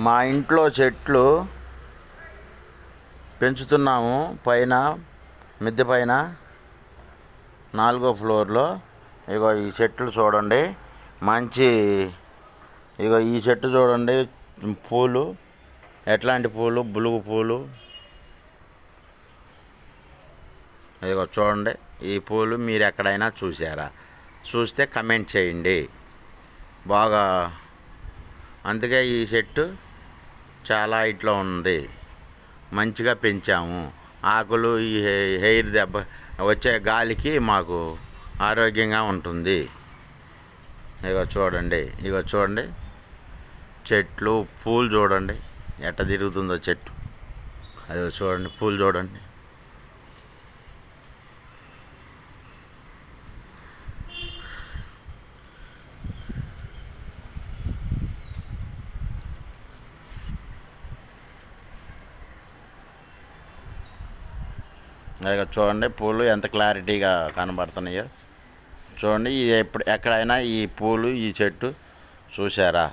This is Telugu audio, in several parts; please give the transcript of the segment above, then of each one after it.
మా ఇంట్లో చెట్లు పెంచుతున్నాము. పైన మిద్దె పైన 4వ ఫ్లోర్లో. ఇగో ఈ చెట్లు చూడండి, మంచి. ఇగో ఈ చెట్టు చూడండి, పూలు ఎట్లాంటి పూలు, బులుగు పూలు. ఇగో చూడండి, ఈ పూలు మీరు ఎక్కడైనా చూసారా? చూస్తే కమెంట్ చేయండి. బాగా, అందుకే ఈ చెట్టు చాలా హైట్లో ఉంది. మంచిగా పెంచాము. ఆకులు ఈ హెయిర్ దెబ్బ వచ్చే గాలికి మాకు ఆరోగ్యంగా ఉంటుంది. ఇగో చూడండి, ఇగో చూడండి చెట్లు, పూలు చూడండి ఎట్ట తిరుగుతుందో చెట్టు. అదో చూడండి, పూలు చూడండి. ఇక చూడండి పూలు ఎంత క్లారిటీగా కనబడుతున్నాయో చూడండి. ఇది ఎక్కడైనా ఈ పూలు, ఈ చెట్టు చూసారా?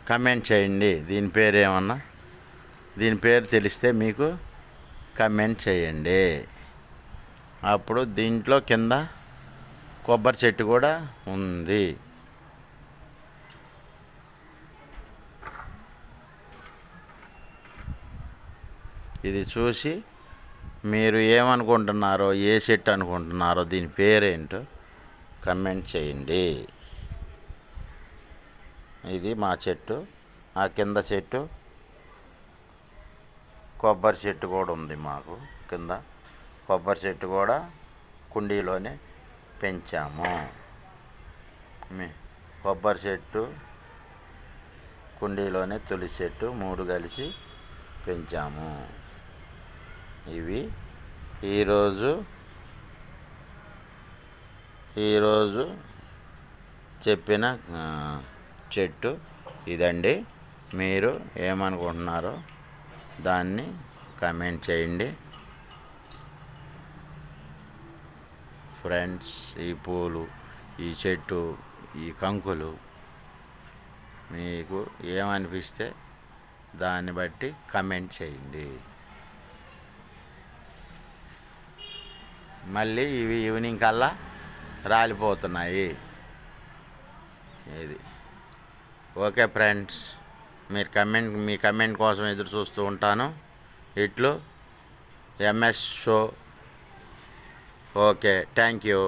కమెంట్ చేయండి. దీని పేరు ఏమన్నా, దీని పేరు తెలిస్తే మీకు కమెంట్ చేయండి. అప్పుడు దీంట్లో కింద కొబ్బరి చెట్టు కూడా ఉంది. ఇది చూసి మీరు ఏమనుకుంటున్నారో, ఏ చెట్టు అనుకుంటున్నారో, దీని పేరేంటో కమెంట్ చేయండి. ఇది మా చెట్టు. ఆ కింద చెట్టు కొబ్బరి చెట్టు కూడా ఉంది మాకు. కింద కొబ్బరి చెట్టు కూడా కుండీలోనే పెంచాము. కొబ్బరి చెట్టు, కుండీలోనే తులసి చెట్టు 3 కలిసి పెంచాము. ఇవి ఈరోజు చెప్పిన చెట్టు ఇదండి. మీరు ఏమనుకుంటున్నారో దాన్ని కమెంట్ చేయండి ఫ్రెండ్స్. ఈ పూలు, ఈ చెట్టు, ఈ కంకులు మీకు ఏమనిపిస్తే దాన్ని బట్టి కమెంట్ చేయండి. మళ్ళీ ఇవి ఈవినింగ్ కల్లా రాలిపోతున్నాయి. ఇది ఓకే ఫ్రెండ్స్. మీ కమెంట్ కోసం ఎదురు చూస్తూ ఉంటాను. ఇట్లు MS show. Okay, thank you.